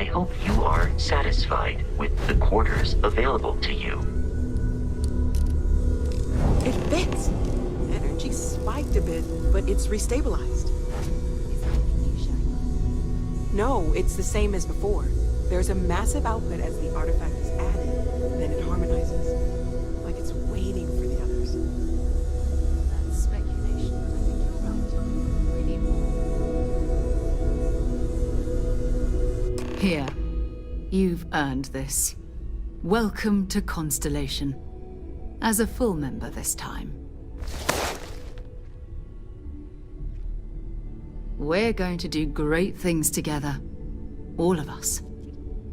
I hope you are satisfied with the quarters available to you. It fits. Energy spiked a bit, but it's restabilized. No, it's the same as before. There's a massive output as the artifact is added, then it harmonizes. Like it's waiting for the others. That's speculation, but I think you're right. We need more. Here. You've earned this. Welcome to Constellation. As a full member this time. We're going to do great things together. All of us.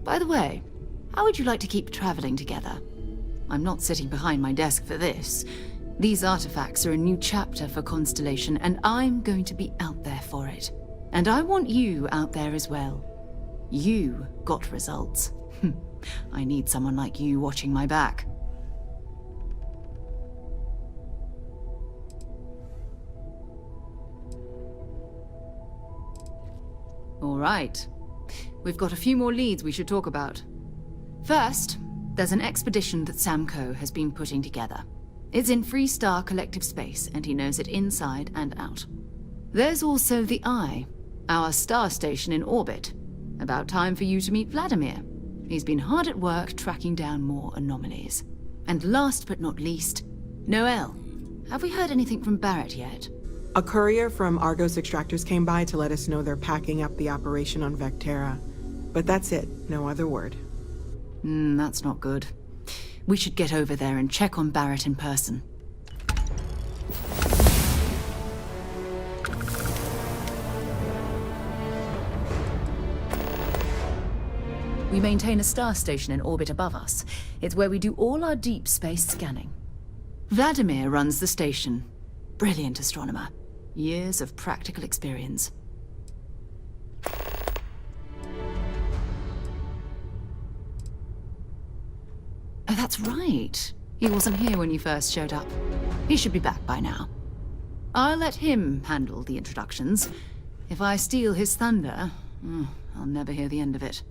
By the way, how would you like to keep traveling together? I'm not sitting behind my desk for this. These artifacts are a new chapter for Constellation, and I'm going to be out there for it. And I want you out there as well. You got results. I need someone like you watching my back. All right. We've got a few more leads we should talk about. First, there's an expedition that Samco has been putting together. It's in Freestar Collective Space, and he knows it inside and out. There's also the Eye, our star station in orbit. About time for you to meet Vladimir. He's been hard at work tracking down more anomalies. And last but not least, Noel. Have we heard anything from Barrett yet? A courier from Argos Extractors came by to let us know they're packing up the operation on Vectera. But that's it, no other word. That's not good. We should get over there and check on Barrett in person. We maintain a star station in orbit above us. It's where we do all our deep space scanning. Vladimir runs the station. Brilliant astronomer. Years of practical experience. Oh, that's right. He wasn't here when you first showed up. He should be back by now. I'll let him handle the introductions. If I steal his thunder, I'll never hear the end of it.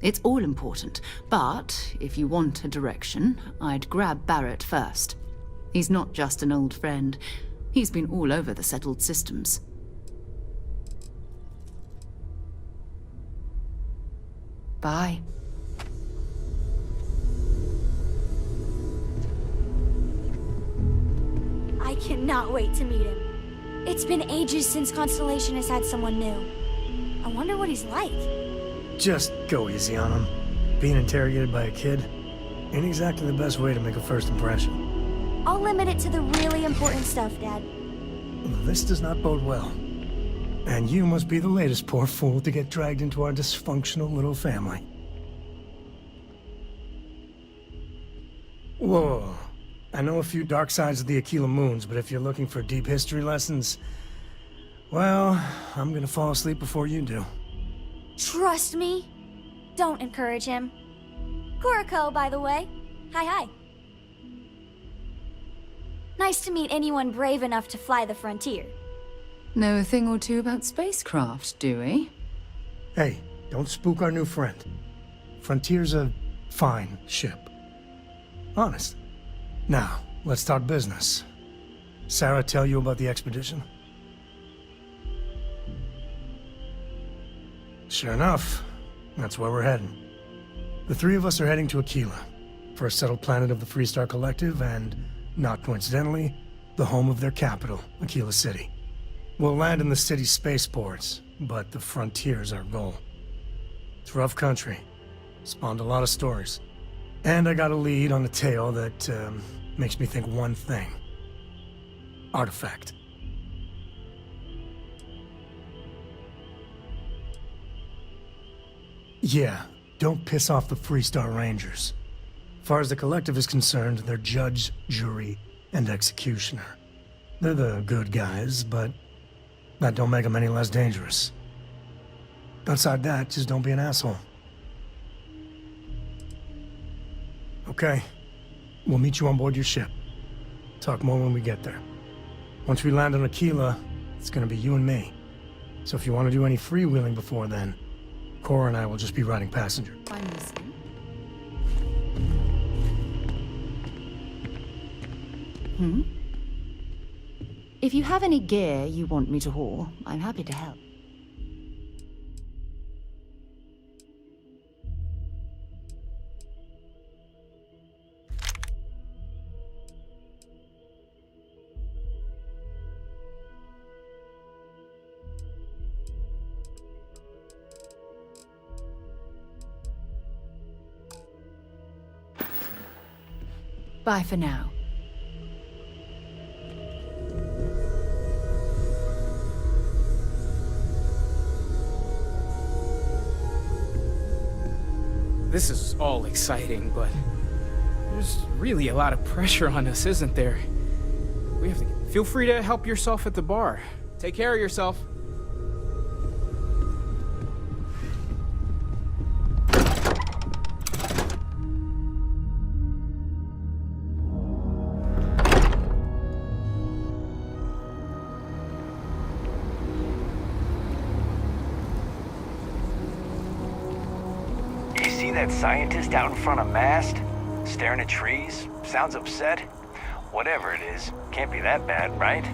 It's all important, but if you want a direction, I'd grab Barrett first. He's not just an old friend. He's been all over the settled systems. Bye. I cannot wait to meet him. It's been ages since Constellation has had someone new. I wonder what he's like. Just go easy on him. Being interrogated by a kid ain't exactly the best way to make a first impression. I'll limit it to the really important stuff, Dad. This does not bode well. And you must be the latest poor fool to get dragged into our dysfunctional little family. Whoa. I know a few dark sides of the Aquila Moons, but if you're looking for deep history lessons, well, I'm gonna fall asleep before you do. Trust me. Don't encourage him. Kuriko, by the way. Hi. Nice to meet anyone brave enough to fly the frontier. Know a thing or two about spacecraft, do we? Hey, don't spook our new friend. Frontier's a fine ship. Honest. Now, let's talk business. Sarah tell you about the expedition? Sure enough, that's where we're heading. The three of us are heading to Aquila, first settled planet of the Freestar Collective, and, not coincidentally, the home of their capital, Aquila City. We'll land in the city's spaceports, but the frontier's our goal. It's rough country. Spawned a lot of stories. And I got a lead on a tale that, makes me think one thing. Artifact. Yeah, don't piss off the Freestar Rangers. As far as the Collective is concerned, they're judge, jury, and executioner. They're the good guys, but that don't make them any less dangerous. Outside that, just don't be an asshole. Okay. We'll meet you on board your ship. Talk more when we get there. Once we land on Aquila, it's gonna be you and me. So if you want to do any freewheeling before then, Cora and I will just be riding passenger. I'm listening. If you have any gear you want me to haul, I'm happy to help. Bye for now. This is all exciting, but there's really a lot of pressure on us, isn't there? We have to... Feel free to help yourself at the bar. Take care of yourself. That scientist out in front of mast? Staring at trees? Sounds upset? Whatever it is, can't be that bad, right?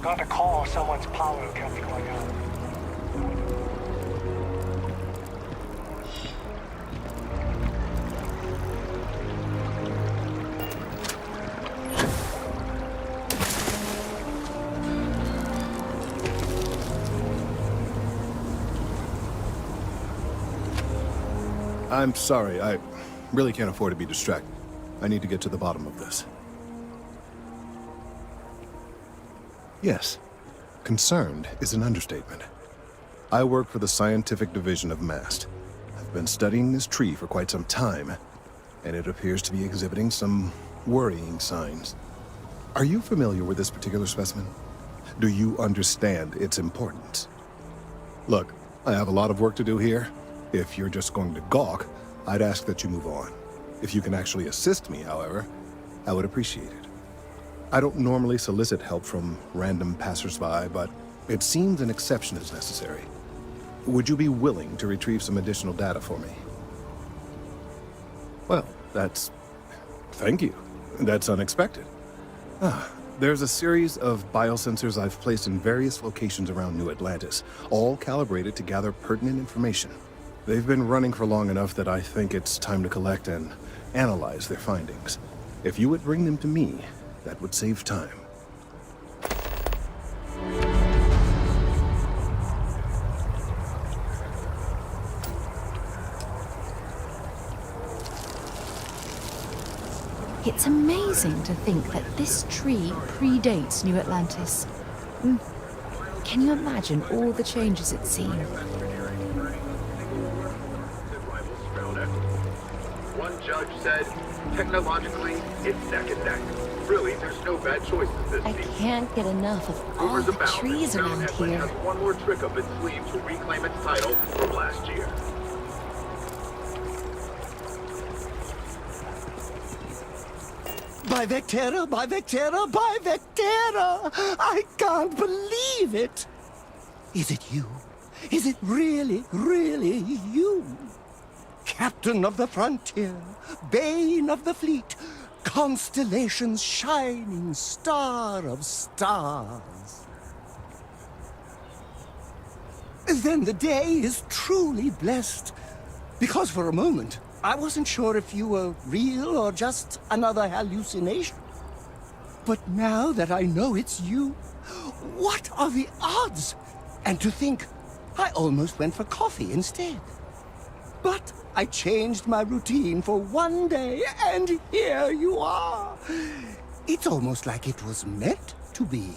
Got to call someone's power kept going on. I'm sorry, I really can't afford to be distracted. I need to get to the bottom of this. Yes, concerned is an understatement. I work for the scientific division of MAST. I've been studying this tree for quite some time, and it appears to be exhibiting some worrying signs. Are you familiar with this particular specimen? Do you understand its importance? Look, I have a lot of work to do here. If you're just going to gawk, I'd ask that you move on. If you can actually assist me, however, I would appreciate it. I don't normally solicit help from random passersby, but it seems an exception is necessary. Would you be willing to retrieve some additional data for me? Well, thank you. That's unexpected. There's a series of biosensors I've placed in various locations around New Atlantis, all calibrated to gather pertinent information. They've been running for long enough that I think it's time to collect and analyze their findings. If you would bring them to me, that would save time. It's amazing to think that this tree predates New Atlantis. Can you imagine all the changes it's seen? One judge said, technologically, it's neck and neck. Really, there's no bad choices this I season. can't get enough of all Rumors the abound trees that around Edwin here. has one more trick up its sleeve to reclaim its title from last year. By Vectera, by Vectera, by Vectera! I can't believe it! Is it you? Is it really, really you? Captain of the frontier, bane of the fleet, constellation's shining star of stars. then the day is truly blessed. Because for a moment, I wasn't sure if you were real or just another hallucination. But now that I know it's you, what are the odds? And to think, I almost went for coffee instead. But I changed my routine for one day, and here you are. It's almost like it was meant to be.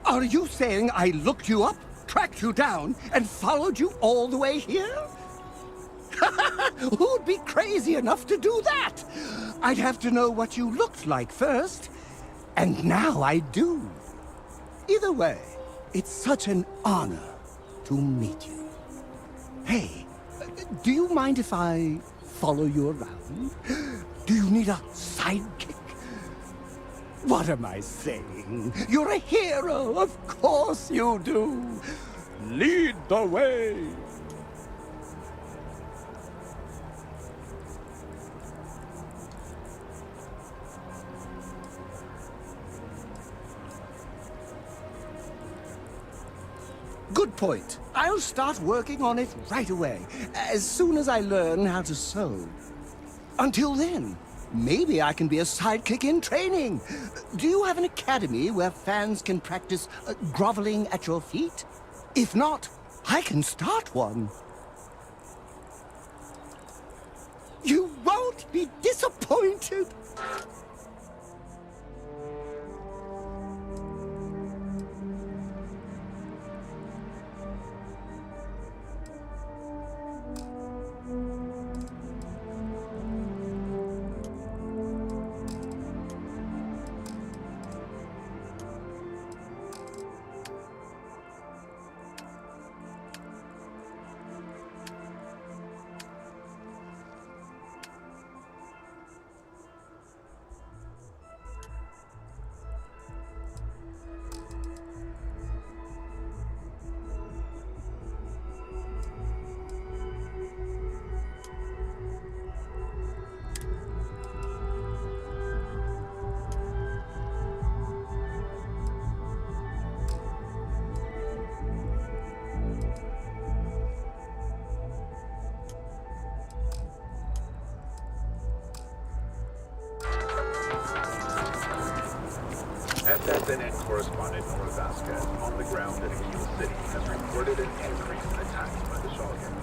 Are you saying I looked you up, tracked you down, and followed you all the way here? Who'd be crazy enough to do that? I'd have to know what you looked like first. And now I do. Either way, it's such an honor to meet you. Hey, do you mind if I follow you around? Do you need a sidekick? What am I saying? You're a hero, of course you do. Lead the way. Good point. I'll start working on it right away, as soon as I learn how to sew. Until then, maybe I can be a sidekick in training. Do you have an academy where fans can practice groveling at your feet? If not, I can start one. You won't be disappointed. SSNN correspondent Nora Vasquez on the ground in Aquila City has reported an increase in attacks by the Shulgin.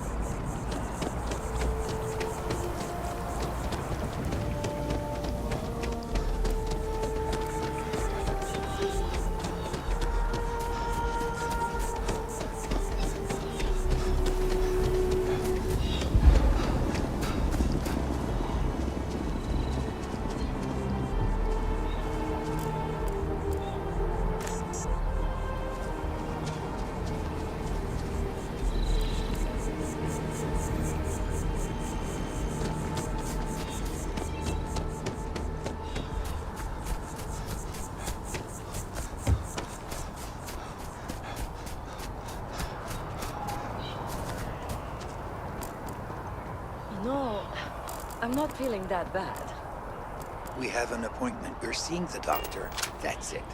No, I'm not feeling that bad. We have an appointment. We're seeing the doctor. That's it.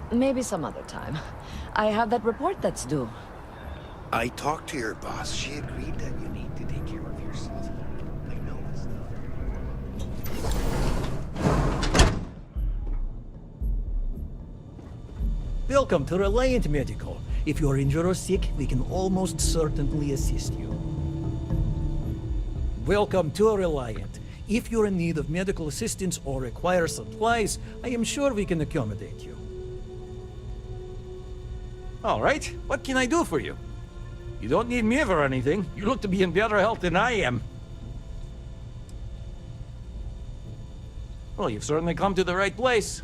Maybe some other time. I have that report that's due. I talked to your boss. She agreed that you need to take care of yourself. I know this stuff. Welcome to Reliant Medical. If you're injured or sick, we can almost certainly assist you. Welcome to Reliant. If you're in need of medical assistance or require supplies, I am sure we can accommodate you. All right, what can I do for you? You don't need me for anything. You look to be in better health than I am. Well, you've certainly come to the right place.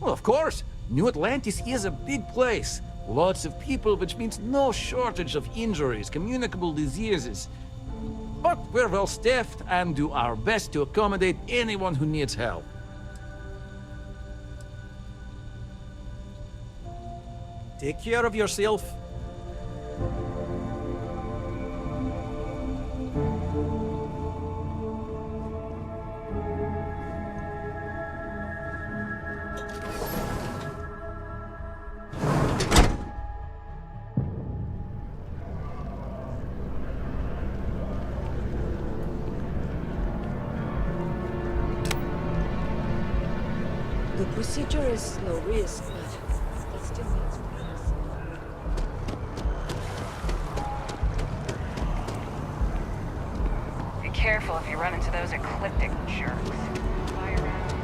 Well, of course. New Atlantis is a big place. Lots of people, which means no shortage of injuries, communicable diseases. But we're well staffed and do our best to accommodate anyone who needs help. Take care of yourself. The procedure is low risk, but it still needs practice. Be careful if you run into those ecliptic jerks. Fly around.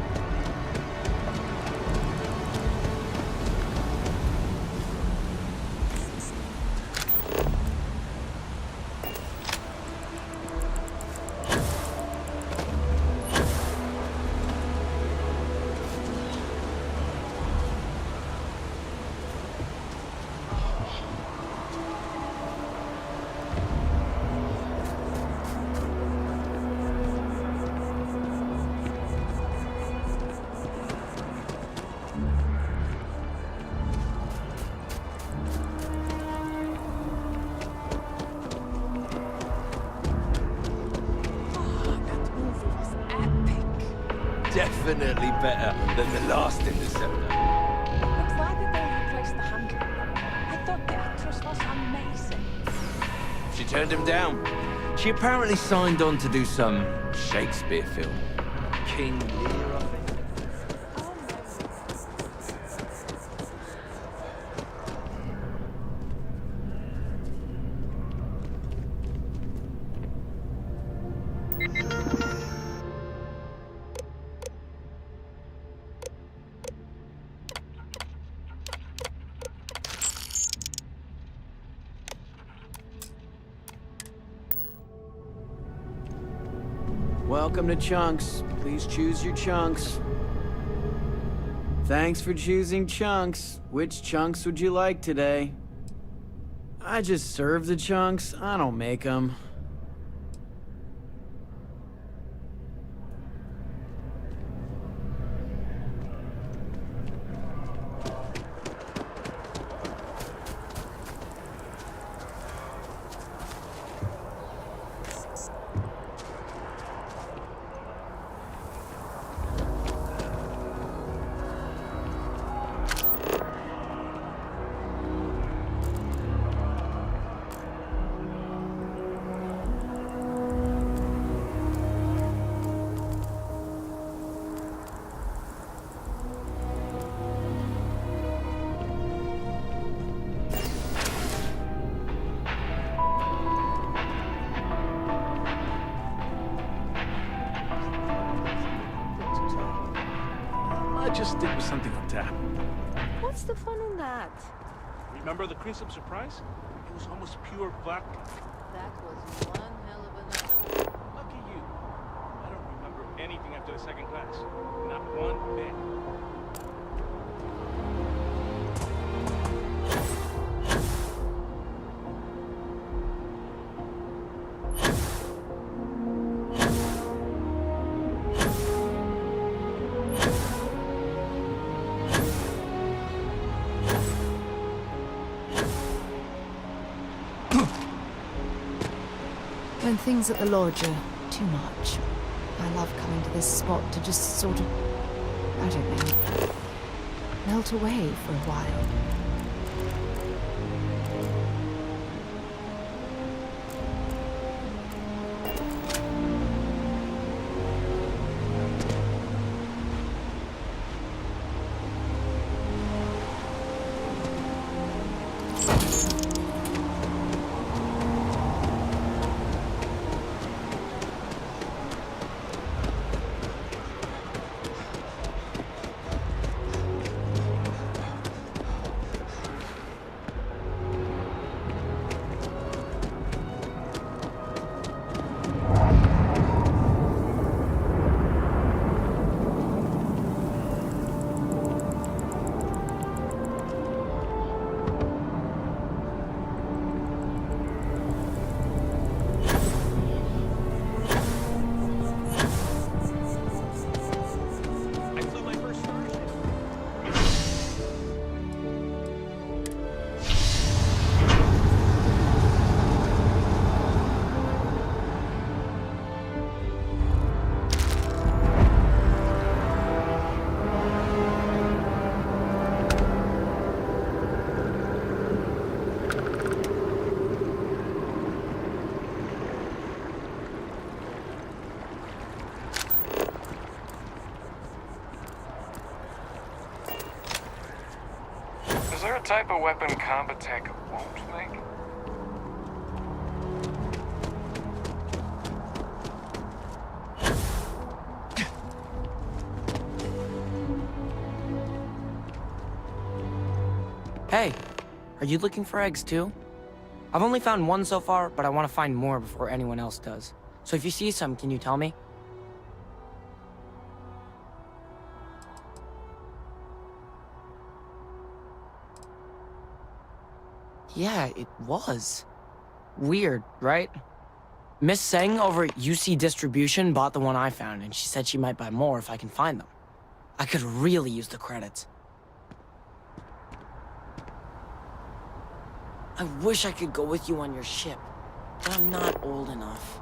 Definitely better than the last interceptor. I'm glad that they replaced the handle. I thought the actress was amazing. She turned him down. She apparently signed on to do some Shakespeare film. King Lear, I think. Welcome to Chunks. Please choose your chunks. Thanks for choosing Chunks. Which chunks would you like today? I just serve the chunks. I don't make them. I just stick with something on tap. What's the fun in that? Remember the Crescent surprise? It was almost pure vodka. That was one hell of a night. Lucky you. I don't remember anything after the second class. Not one bit. When things at the lodge are too much, I love coming to this spot to just sort of, I don't know, melt away for a while. type of weapon combat tech won't make? Hey, are you looking for eggs too? I've only found one so far, but I want to find more before anyone else does. So if you see some, can you tell me? Yeah, it was. Weird, right? Miss Seng over at UC Distribution bought the one I found, and she said she might buy more if I can find them. I could really use the credits. I wish I could go with you on your ship, but I'm not old enough.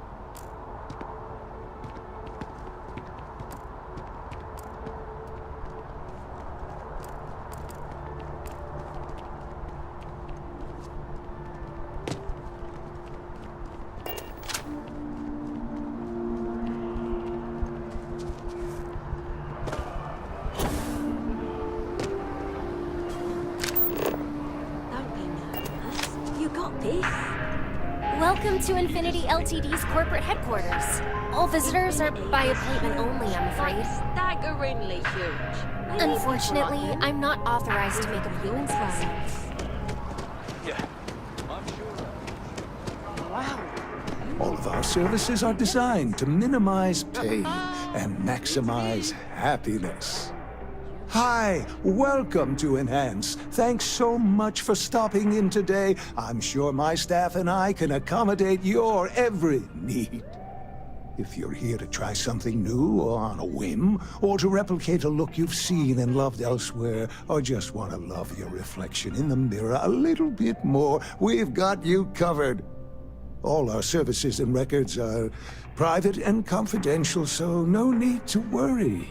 Welcome to Infinity Ltd's corporate headquarters. All visitors are by appointment only, I'm afraid. Staggeringly huge. Unfortunately, I'm not authorized to make appointments live. Yeah. Wow. All of our services are designed to minimize pain and maximize happiness. Hi, welcome to Enhance. Thanks so much for stopping in today. I'm sure my staff and I can accommodate your every need. If you're here to try something new or on a whim, or to replicate a look you've seen and loved elsewhere, or just want to love your reflection in the mirror a little bit more, we've got you covered. All our services and records are private and confidential, so no need to worry.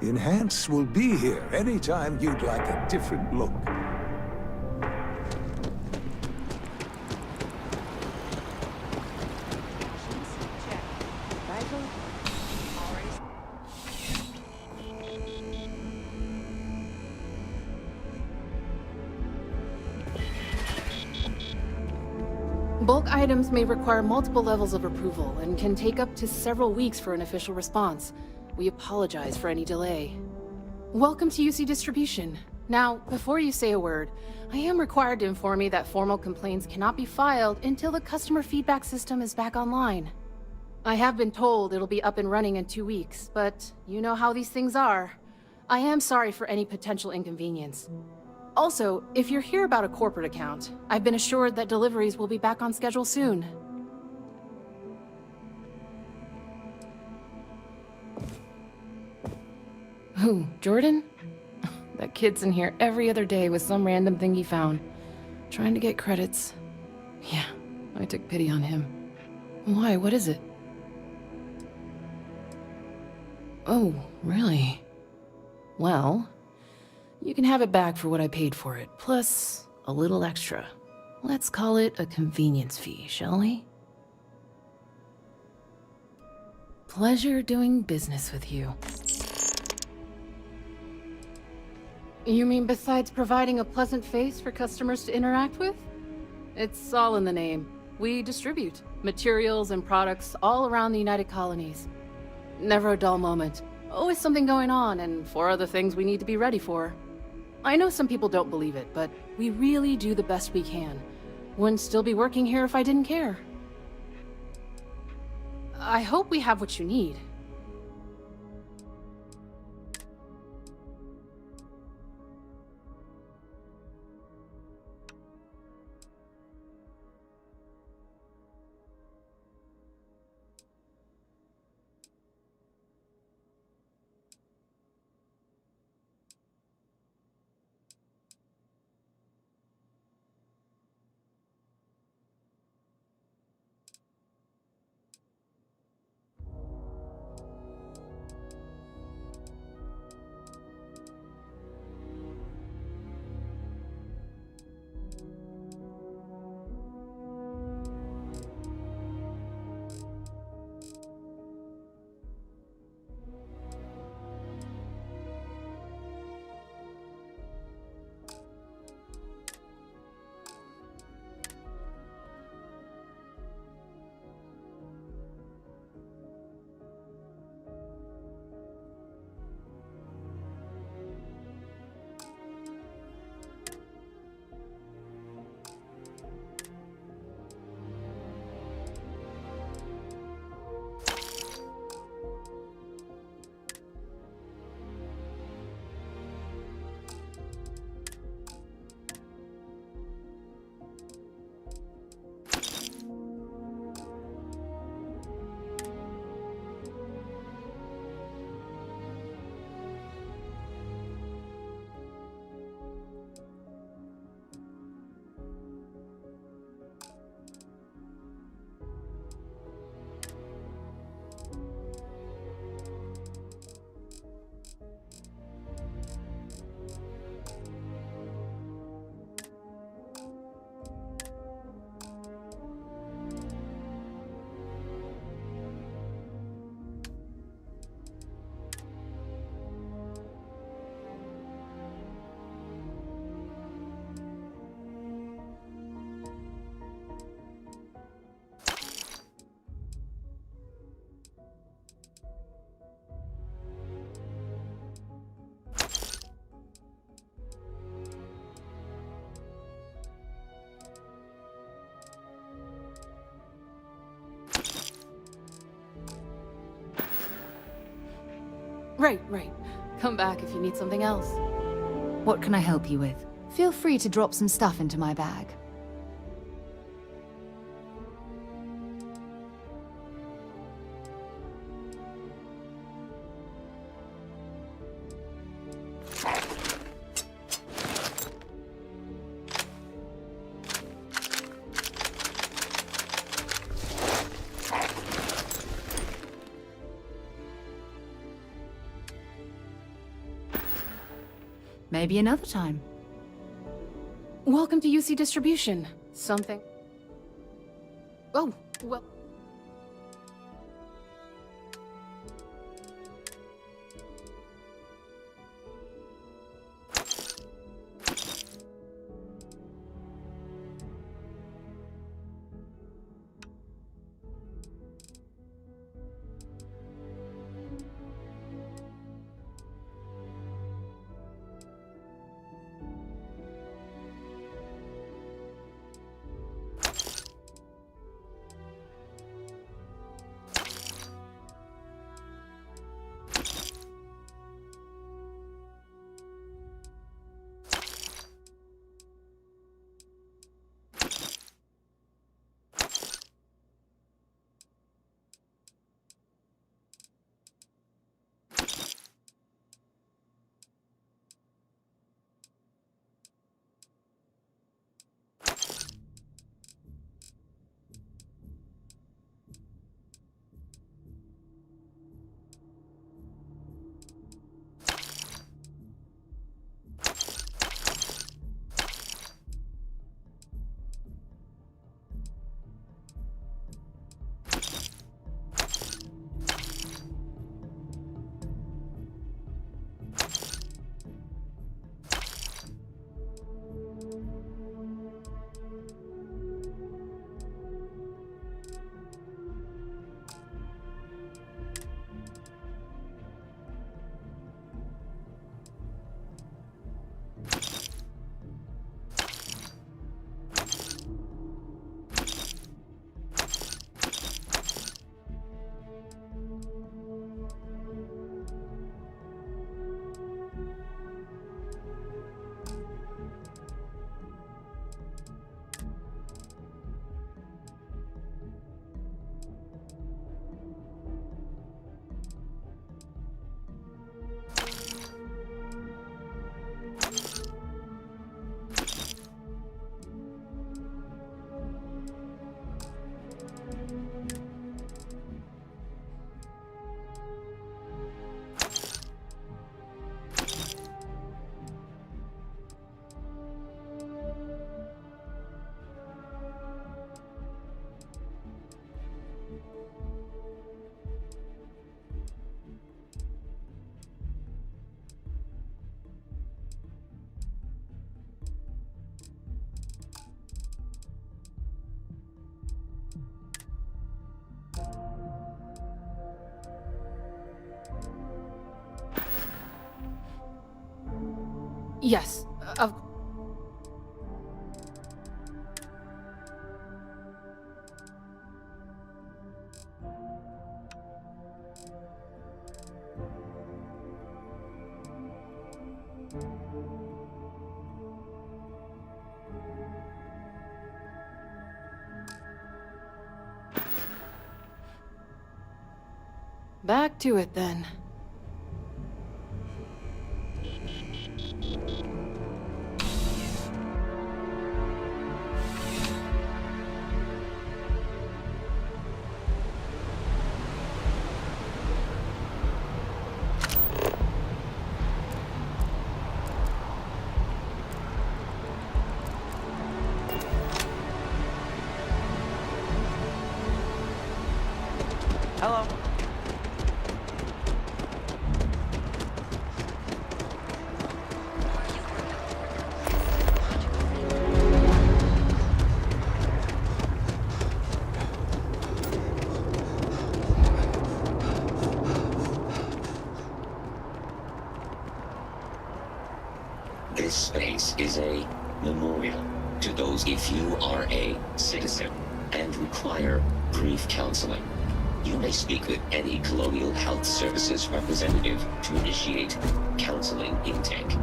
Enhance will be here anytime you'd like a different look. Bulk items may require multiple levels of approval and can take up to several weeks for an official response. We apologize for any delay. Welcome to UC Distribution. Now, before you say a word, I am required to inform you that formal complaints cannot be filed until the customer feedback system is back online. I have been told it'll be up and running in 2 weeks, but you know how these things are. I am sorry for any potential inconvenience. Also, if you're here about a corporate account, I've been assured that deliveries will be back on schedule soon. Who, Jordan? That kid's in here every other day with some random thing he found. Trying to get credits. Yeah, I took pity on him. Why, what is it? Oh, really? Well, you can have it back for what I paid for it, plus a little extra. Let's call it a convenience fee, shall we? Pleasure doing business with you. You mean besides providing a pleasant face for customers to interact with? It's all in the name. We distribute materials and products all around the United Colonies. Never a dull moment. Always something going on, and 4 other things we need to be ready for. I know some people don't believe it, but we really do the best we can. Wouldn't still be working here if I didn't care. I hope we have what you need. Right. Come back if you need something else. What can I help you with? Feel free to drop some stuff into my bag. Maybe another time. Welcome to UC Distribution. Something... Oh, well... Yes, back to it then. Hello. This space is a memorial to those if you are a citizen and require brief counseling. You may speak with any Colonial Health Services representative to initiate counseling intake.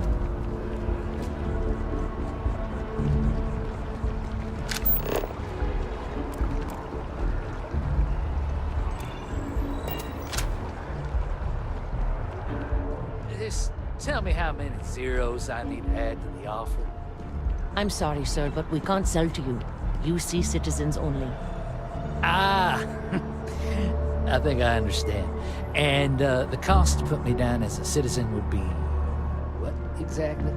Just tell me how many zeros I need to add to the offer. I'm sorry, sir, but we can't sell to you. UC citizens only. Ah, I think I understand. And the cost to put me down as a citizen would be what exactly?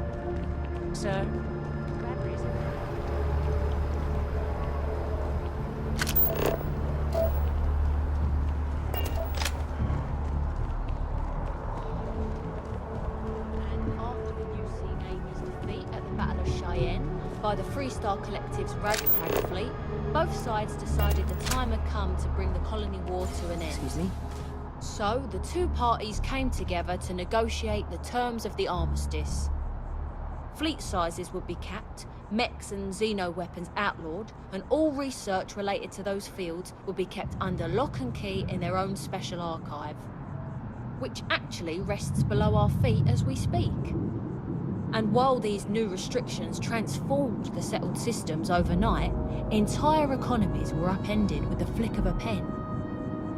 Sir? By the Freestar Collective's ragtag fleet, both sides decided the time had come to bring the colony war to an end. Excuse me? So, the two parties came together to negotiate the terms of the armistice. Fleet sizes would be capped, mechs and xeno weapons outlawed, and all research related to those fields would be kept under lock and key in their own special archive, which actually rests below our feet as we speak. And while these new restrictions transformed the settled systems overnight, entire economies were upended with the flick of a pen.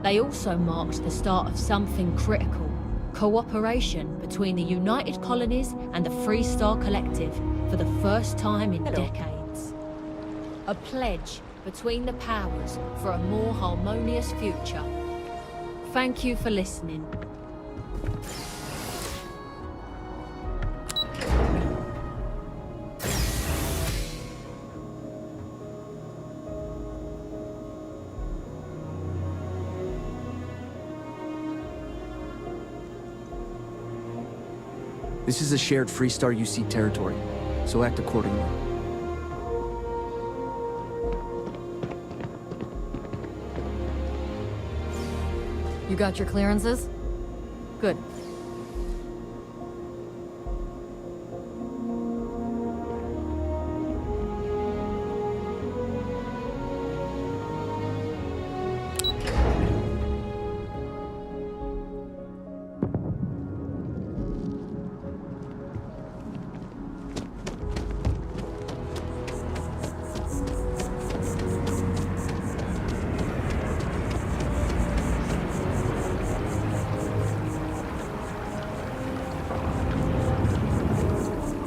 They also marked the start of something critical: cooperation between the United Colonies and the Freestar Collective for the first time in decades. A pledge between the powers for a more harmonious future. Thank you for listening. This is a shared Freestar UC territory, so act accordingly. You got your clearances? Good.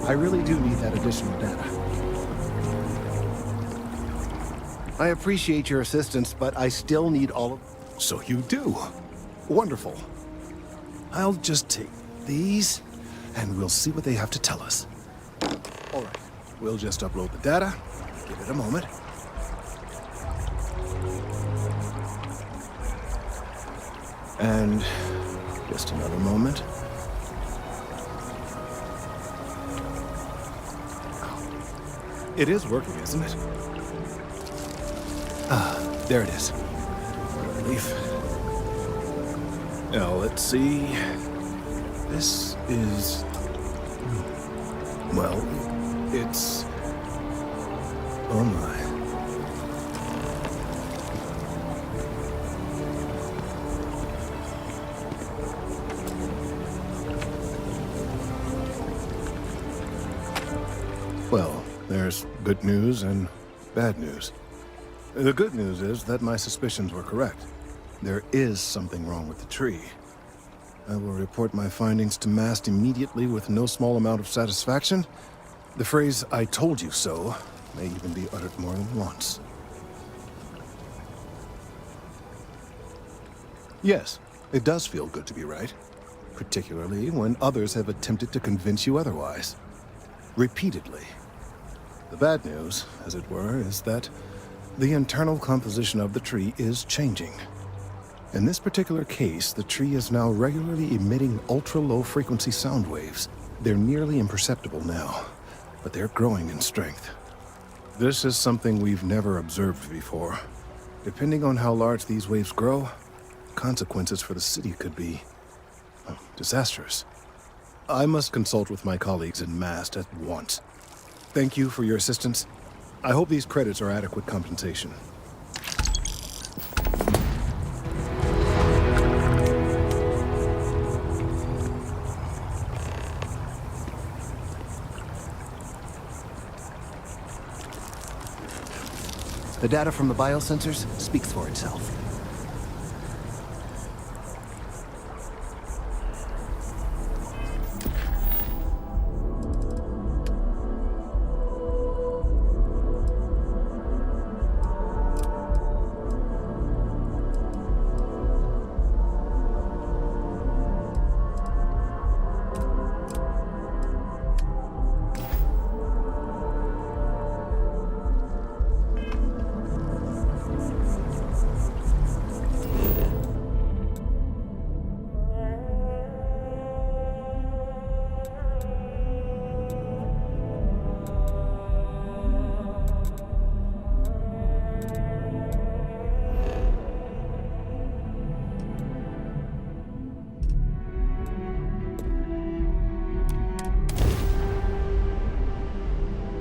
I really do need that additional data. I appreciate your assistance, but I still need all of... So you do? Wonderful. I'll just take these, and we'll see what they have to tell us. All right, we'll just upload the data. Give it a moment. And just another moment. It is working, isn't it? Ah, there it is. Relief. Now, let's see. This is... Well, it's... Oh my. Well, there's good news and bad news. The good news is that my suspicions were correct. There is something wrong with the tree. I will report my findings to MAST immediately with no small amount of satisfaction. The phrase, "I told you so," may even be uttered more than once. Yes, it does feel good to be right. Particularly when others have attempted to convince you otherwise. Repeatedly. The bad news, as it were, is that the internal composition of the tree is changing. In this particular case, the tree is now regularly emitting ultra-low frequency sound waves. They're nearly imperceptible now, but they're growing in strength. This is something we've never observed before. Depending on how large these waves grow, consequences for the city could be disastrous. I must consult with my colleagues in MAST at once. Thank you for your assistance. I hope these credits are adequate compensation. The data from the biosensors speaks for itself.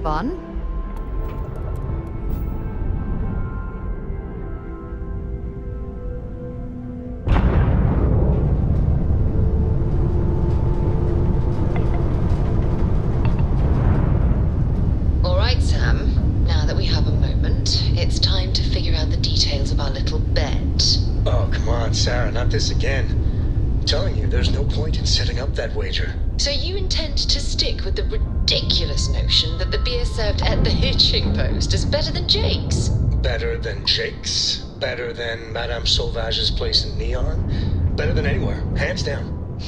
Fun? All right, Sam. Now that we have a moment, it's time to figure out the details of our little bet. Oh, come on, Sarah, not this again. I'm telling you, there's no point in setting up that wager. So you intend to stick with the ridiculous notion that the beer served at the hitching post is better than Jake's? Better than Jake's? Better than Madame Sauvage's place in Neon? Better than anywhere, hands down.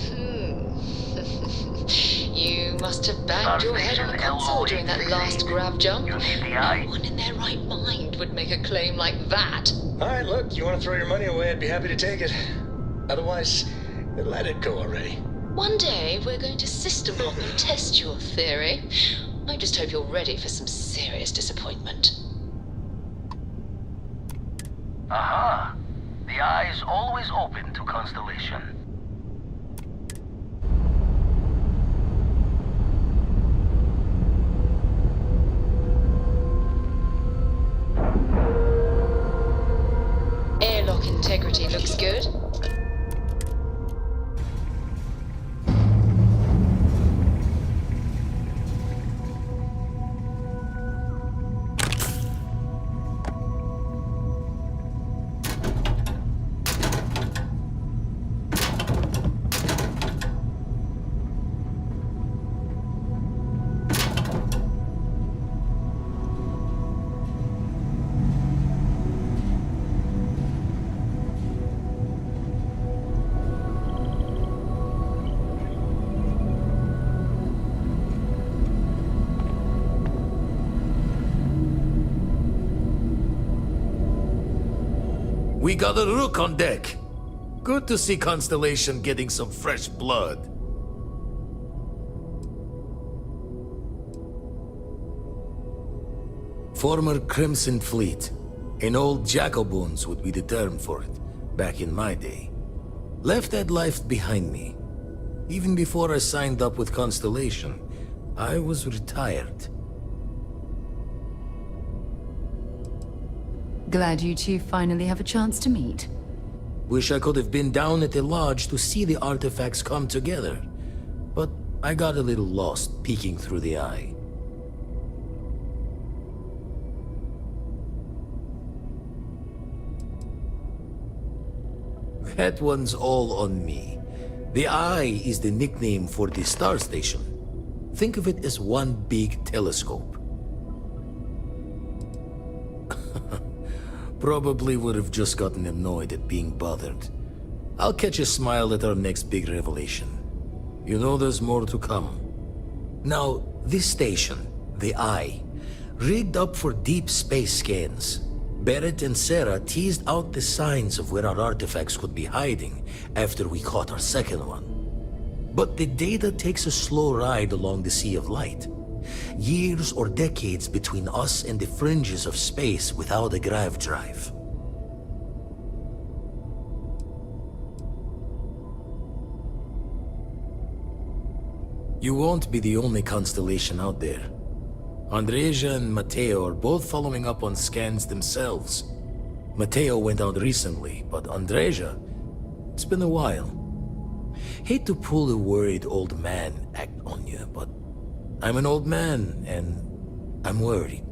You must have banged your head on the console during that last grav jump. No one in their right mind would make a claim like that. Alright, look, you want to throw your money away, I'd be happy to take it. Otherwise, let it go already. One day, we're going to system lock and test your theory. I just hope you're ready for some serious disappointment. Aha! The eye is always open to Constellation. Airlock integrity looks good. We got a rook on deck. Good to see Constellation getting some fresh blood. Former Crimson Fleet. An old Jacoboons would be the term for it, back in my day. Left that life behind me. Even before I signed up with Constellation, I was retired. Glad you two finally have a chance to meet. Wish I could have been down at the lodge to see the artifacts come together. But I got a little lost peeking through the eye. That one's all on me. The eye is the nickname for the star station. Think of it as one big telescope. Probably would have just gotten annoyed at being bothered. I'll catch a smile at our next big revelation. You know there's more to come. Now, this station, the Eye, rigged up for deep space scans. Barrett and Sarah teased out the signs of where our artifacts could be hiding after we caught our second one. But the data takes a slow ride along the Sea of Light. Years or decades between us and the fringes of space without a grav drive. You won't be the only constellation out there. Andreja and Mateo are both following up on scans themselves. Mateo went out recently, but Andreja, it's been a while. Hate to pull a worried old man act on you, but I'm an old man, and I'm worried.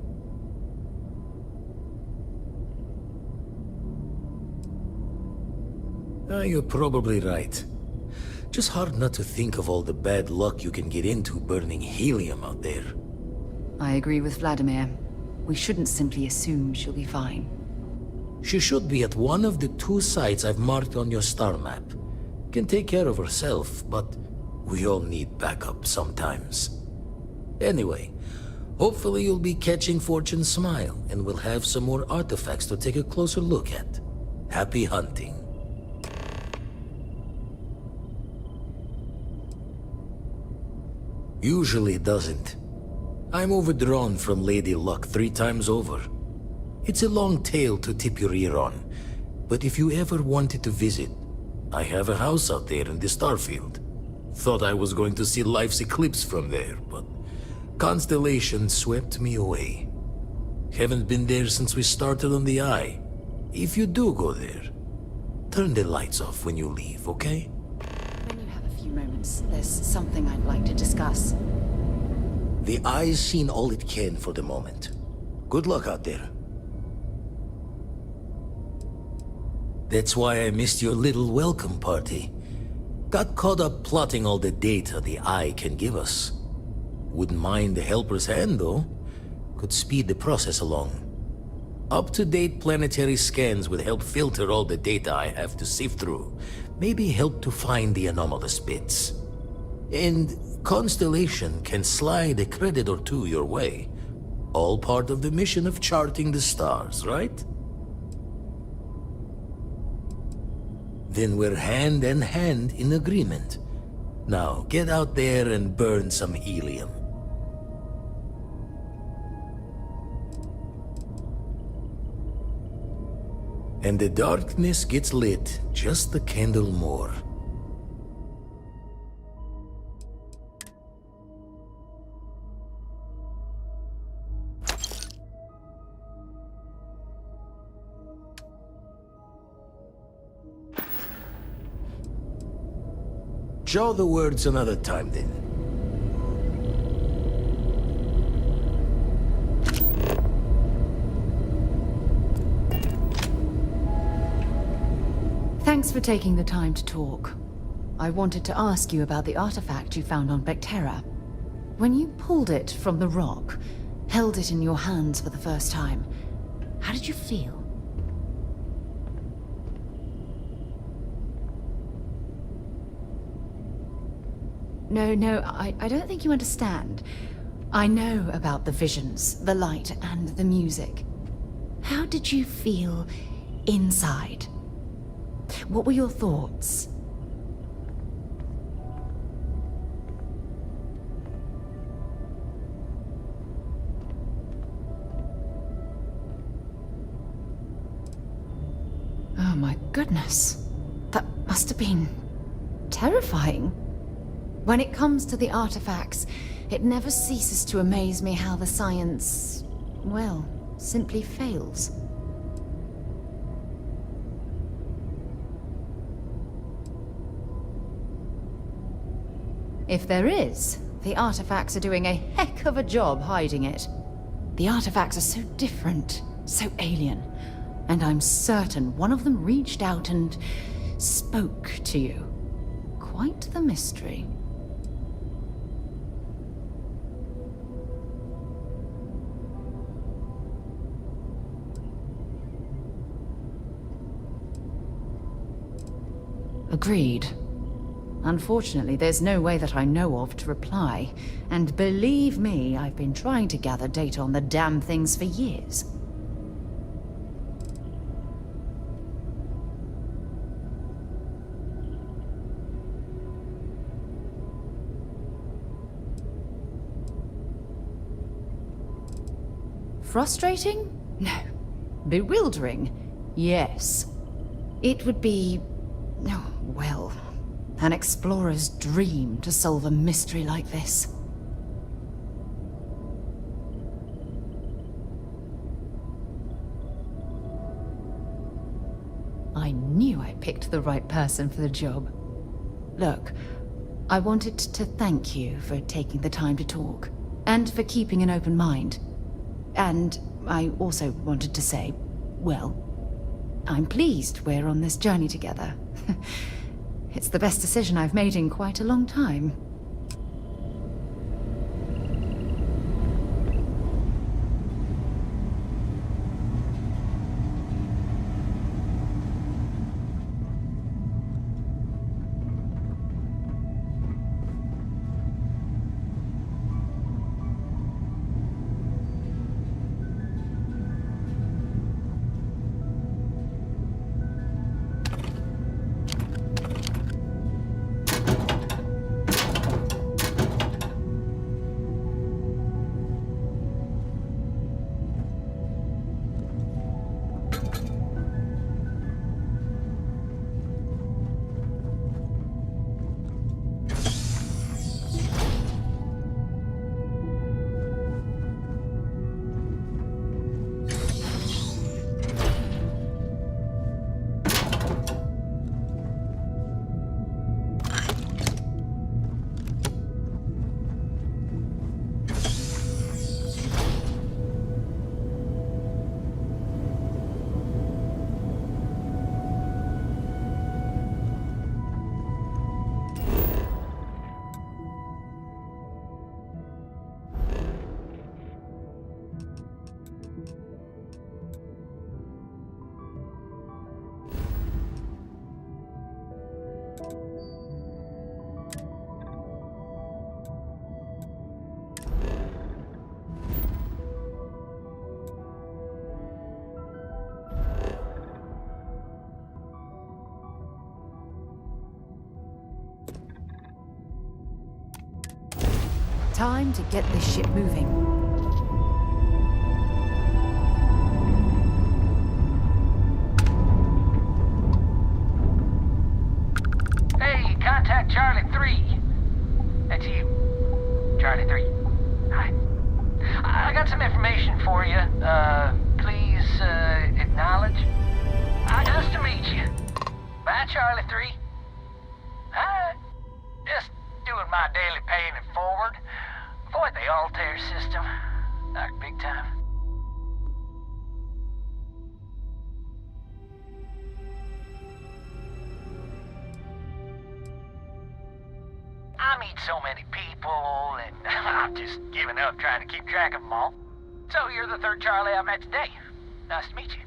You're probably right. Just hard not to think of all the bad luck you can get into burning helium out there. I agree with Vladimir. We shouldn't simply assume she'll be fine. She should be at one of the 2 sites I've marked on your star map. Can take care of herself, but we all need backup sometimes. Anyway, hopefully you'll be catching Fortune's smile, and we'll have some more artifacts to take a closer look at. Happy hunting. Usually doesn't. I'm overdrawn from Lady Luck 3 times over. It's a long tale to tip your ear on, but if you ever wanted to visit, I have a house out there in the Starfield. Thought I was going to see life's eclipse from there, but Constellation swept me away. Haven't been there since we started on the Eye. If you do go there, turn the lights off when you leave, okay? When you have a few moments, there's something I'd like to discuss. The Eye's seen all it can for the moment. Good luck out there. That's why I missed your little welcome party. Got caught up plotting all the data the Eye can give us. Wouldn't mind the helper's hand, though. Could speed the process along. Up-to-date planetary scans would help filter all the data I have to sift through. Maybe help to find the anomalous bits. And Constellation can slide a credit or 2 your way. All part of the mission of charting the stars, right? Then we're hand in hand in agreement. Now, get out there and burn some helium. And the darkness gets lit just a candle more. Jaw the words another time, then. Thanks for taking the time to talk. I wanted to ask you about the artifact you found on Vectera. When you pulled it from the rock, held it in your hands for the first time, how did you feel? No, I don't think you understand. I know about the visions, the light, and the music. How did you feel inside? What were your thoughts? Oh my goodness. That must have been terrifying. When it comes to the artifacts, it never ceases to amaze me how the science, well, simply fails. If there is, the artifacts are doing a heck of a job hiding it. The artifacts are so different, so alien, and I'm certain one of them reached out and spoke to you. Quite the mystery. Agreed. Unfortunately, there's no way that I know of to reply. And believe me, I've been trying to gather data on the damn things for years. Frustrating? No. Bewildering? Yes. It would be... oh, well... an explorer's dream to solve a mystery like this. I knew I picked the right person for the job. Look, I wanted to thank you for taking the time to talk, and for keeping an open mind. And I also wanted to say, well, I'm pleased we're on this journey together. It's the best decision I've made in quite a long time. Time to get this ship moving. Hey, contact Charlie 3. That's you. Charlie 3. Hi. I got some information for you. Please, acknowledge. Nice to meet you. Bye, Charlie 3. Hi. Just doing my daily paying it forward. Avoid the Altair system. Like big time. I meet so many people, and I'm just giving up trying to keep track of them all. So you're the third Charlie I've met today. Nice to meet you.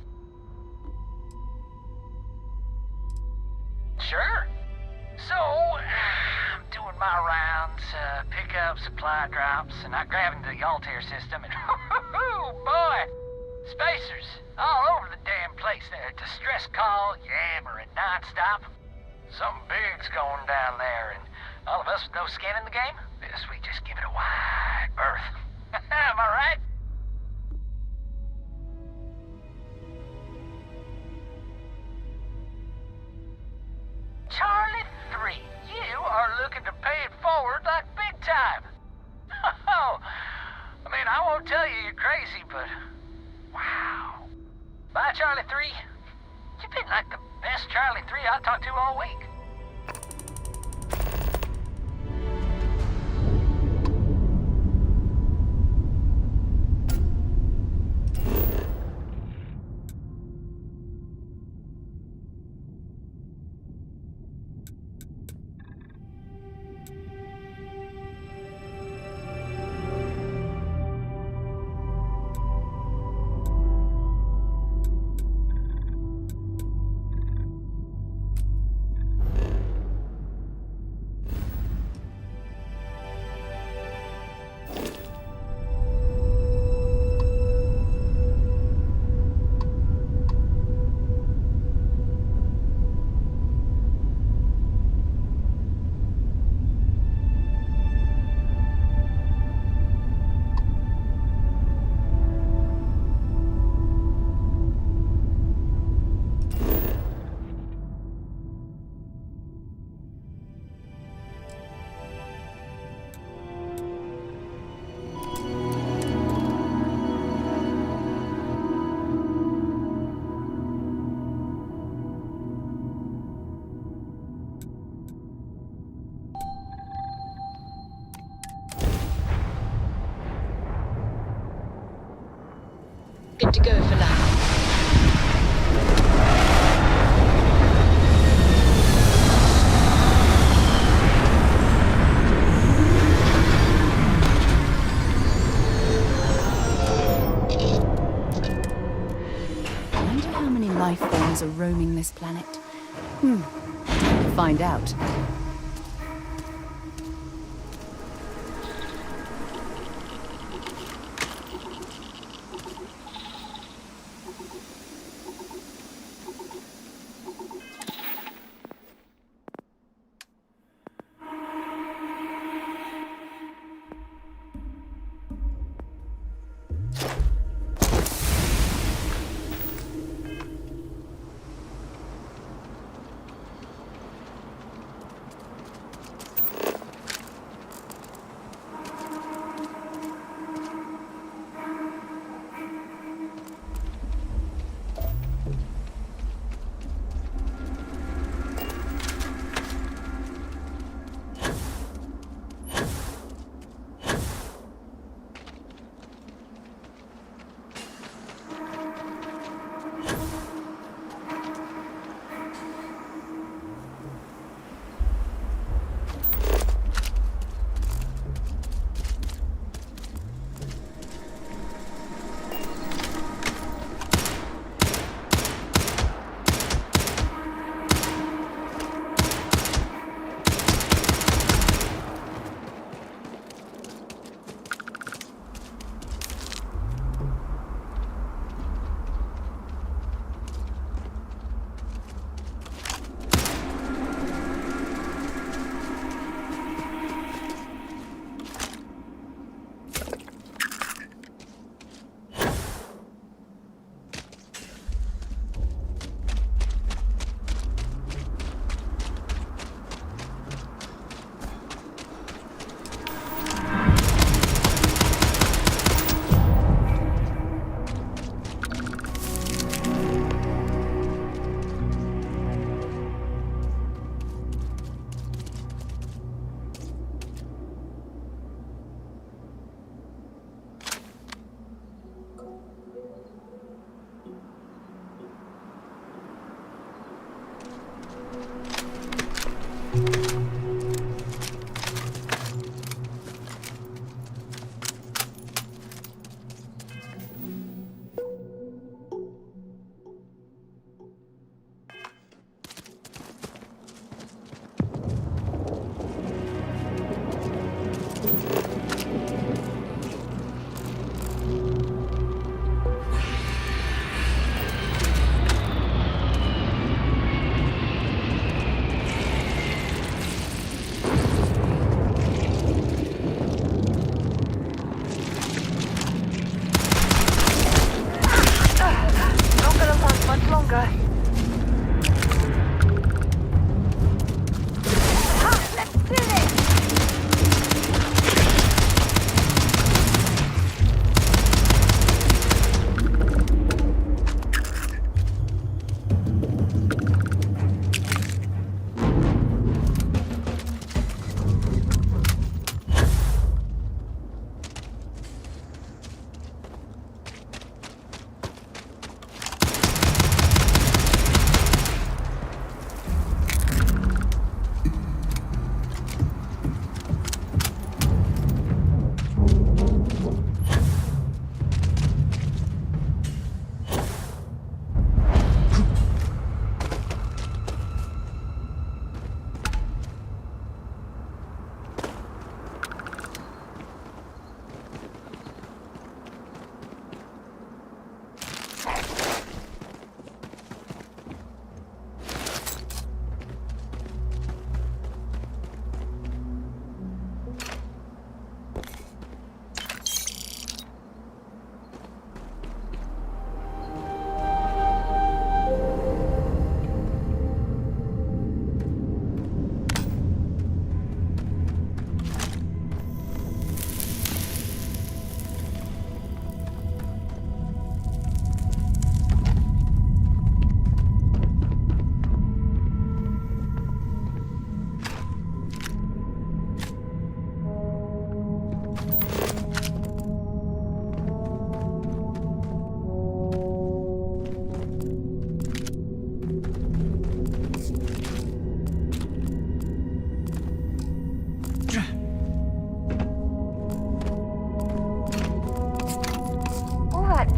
Sure. So, I'm doing my rounds, pick up supply drops, and I grabbing the Altair system, and boy, spacers all over the damn place there. Distress call, yammering nonstop. Something big's going down there, and all of us with no skin in the game, we just give it a wide berth. Am I right? Charlie 3, you are looking to pay it forward like big time. Oh, I mean, I won't tell you you're crazy, but wow. Bye, Charlie 3. You've been like the best Charlie 3 I talked to all week. Good to go for now. humans are roaming this planet? Time to find out.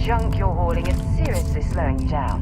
Junk you're hauling is seriously slowing you down.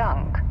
junk.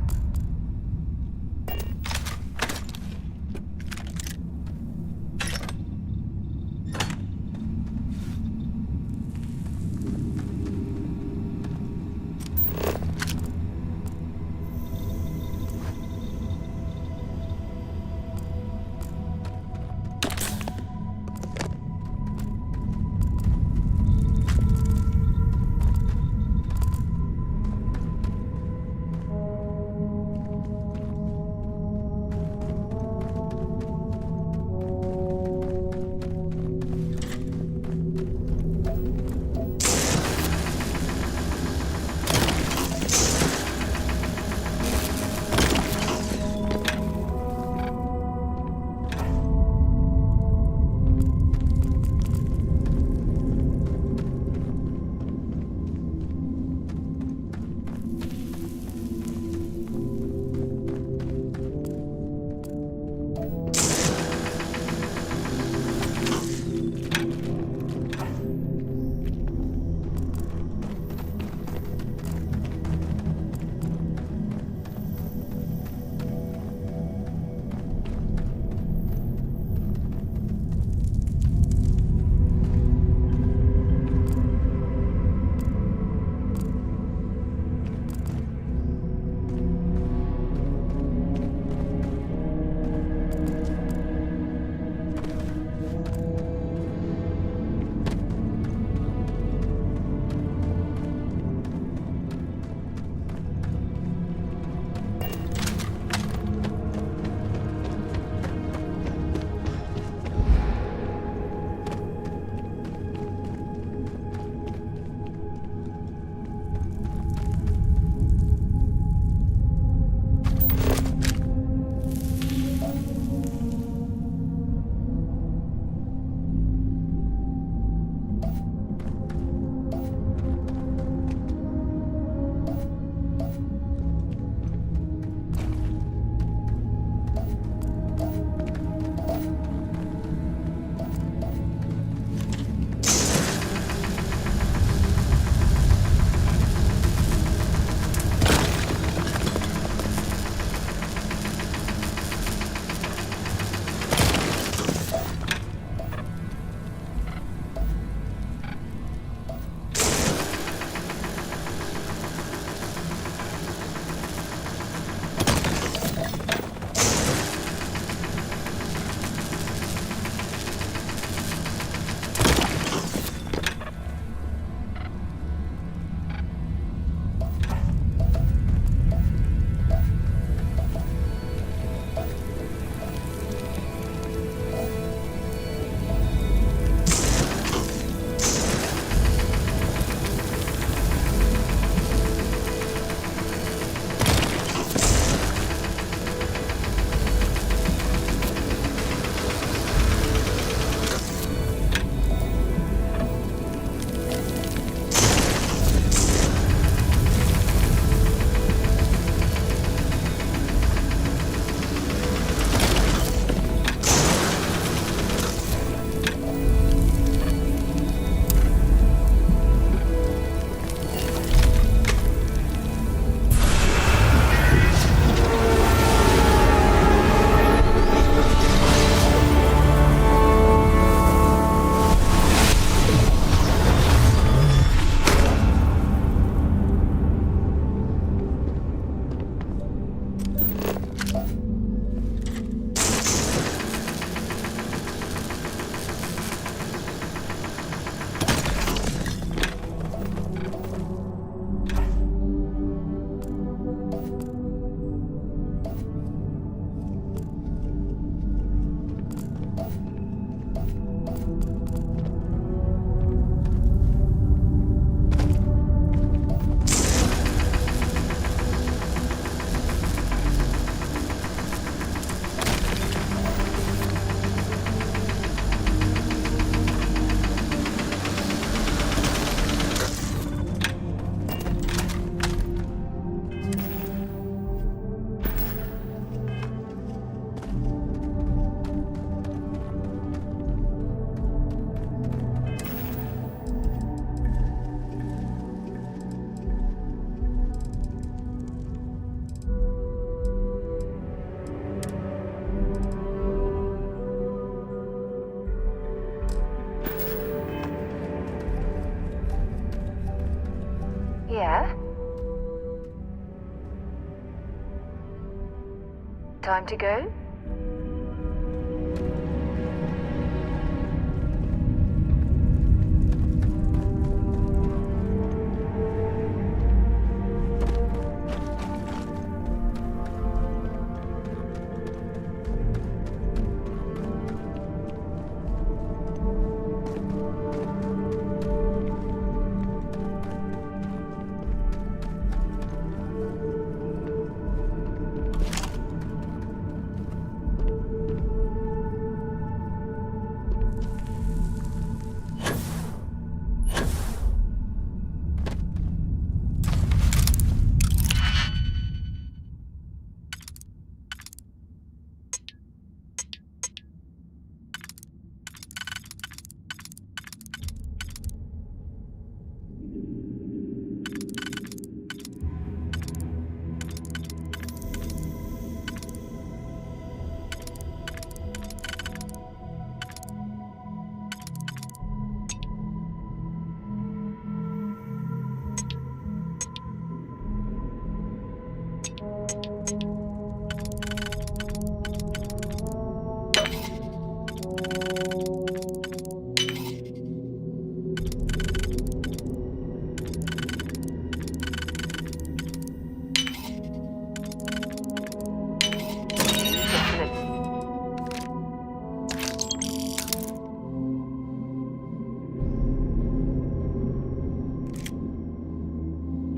Time to go?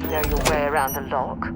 Know your way around the lock?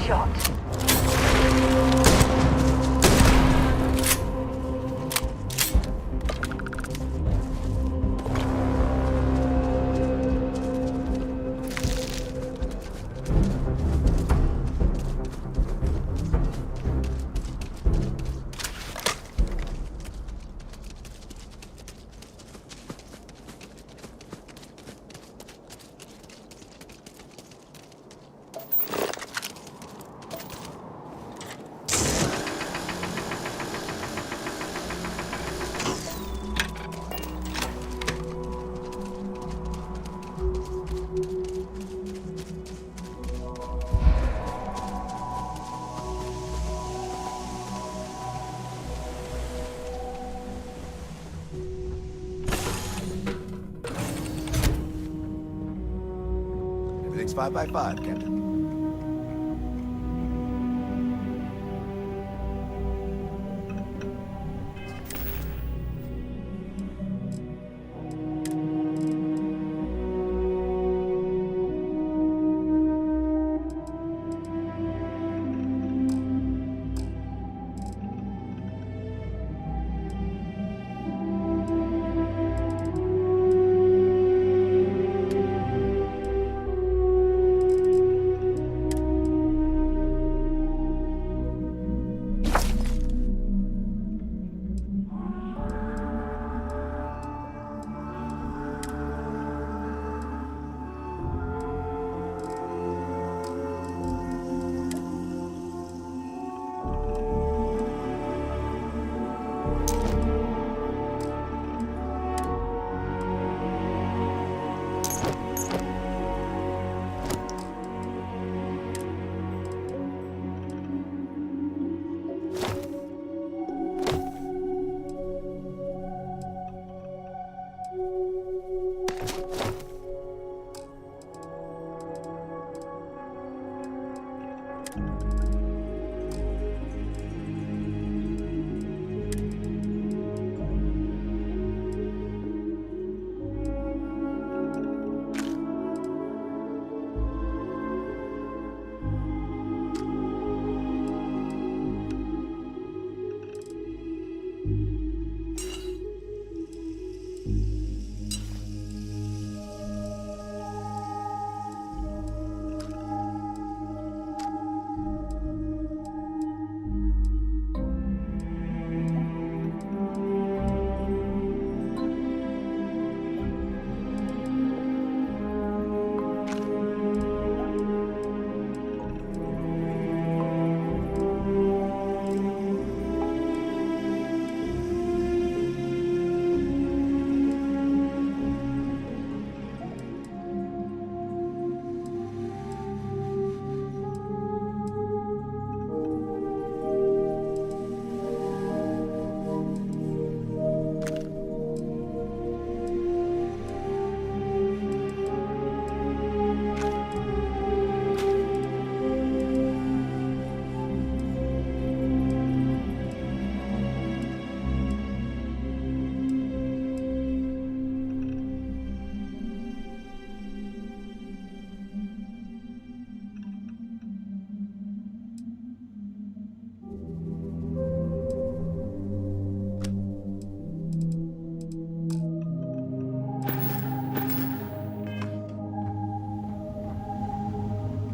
shot. Everything's 5 by 5, Captain.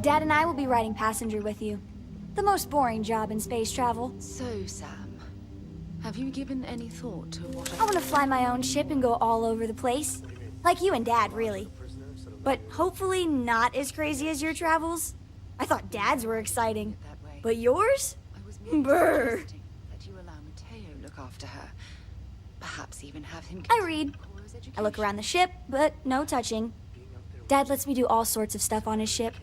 Dad and I will be riding passenger with you. The most boring job in space travel. So, Sam, have you given any thought to what I want to fly my own ship and go all over the place. Like you and Dad, really. But hopefully not as crazy as your travels. I thought Dad's were exciting. But yours? Brr. that you allow Mateo look after her? Perhaps even have him... I read. I look around the ship, but no touching. Dad lets me do all sorts of stuff on his ship.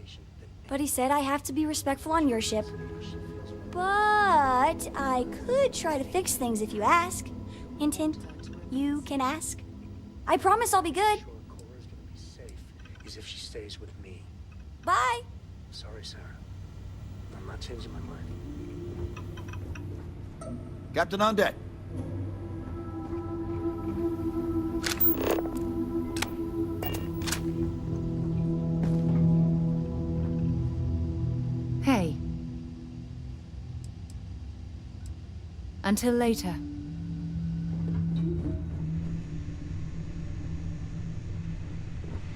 But he said I have to be respectful on your ship. But I could try to fix things if you ask. Hint, hint. You can ask. I promise I'll be good. Is if she stays with me. Bye. Sorry, Sarah. I'm not changing my mind. Captain on deck. Hey, Until later.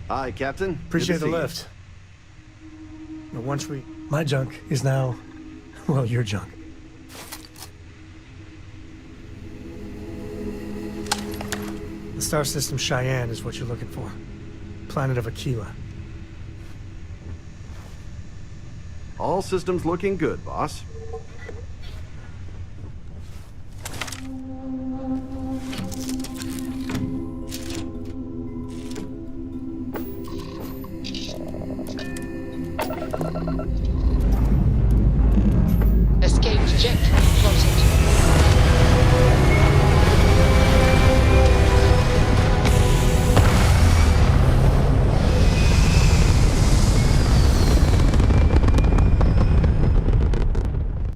Hi, Captain. Appreciate Good to the see you. lift. But once my junk is now, well, your junk. The star system Cheyenne is what you're looking for. Planet of Aquila. All systems looking good, boss. Escape trajectory plotted.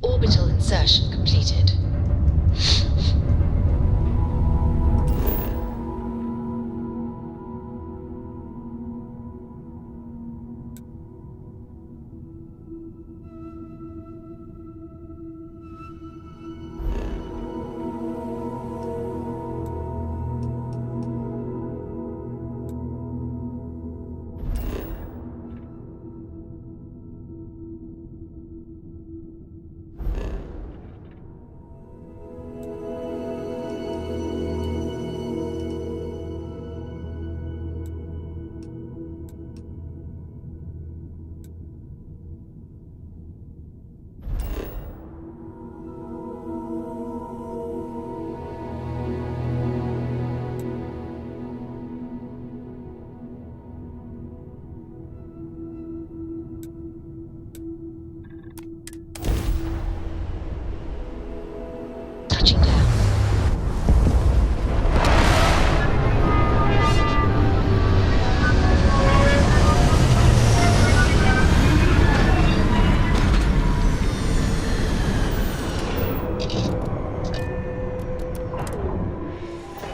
Orbital insertion completed. Touching down.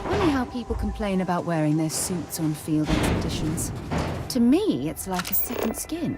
Funny how people complain about wearing their suits on field expeditions. To me, it's like a second skin.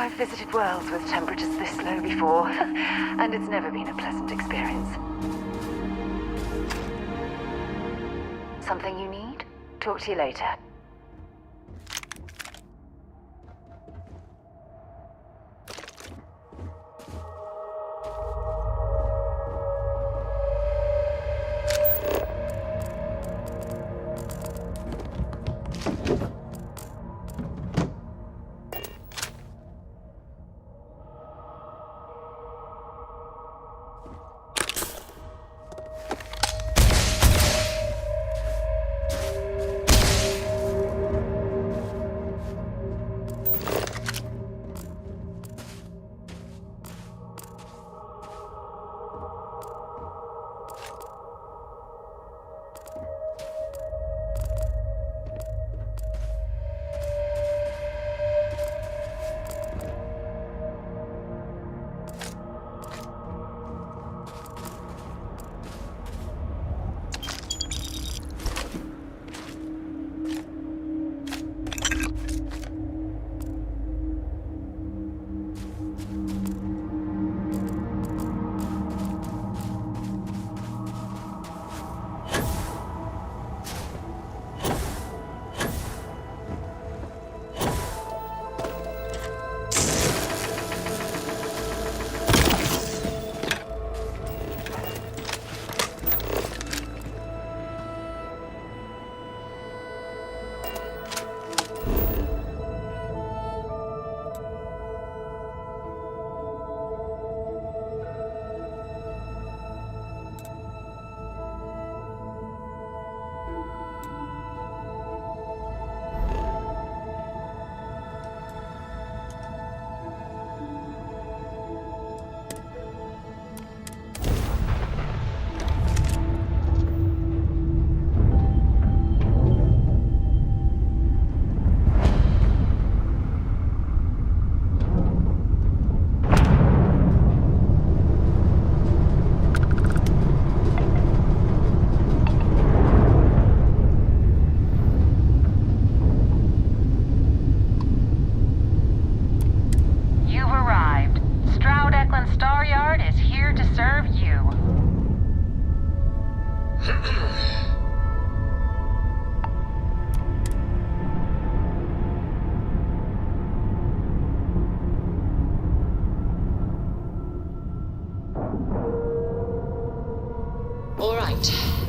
I've visited worlds with temperatures this low before, and it's never been a pleasant experience. Something you need? Talk to you later.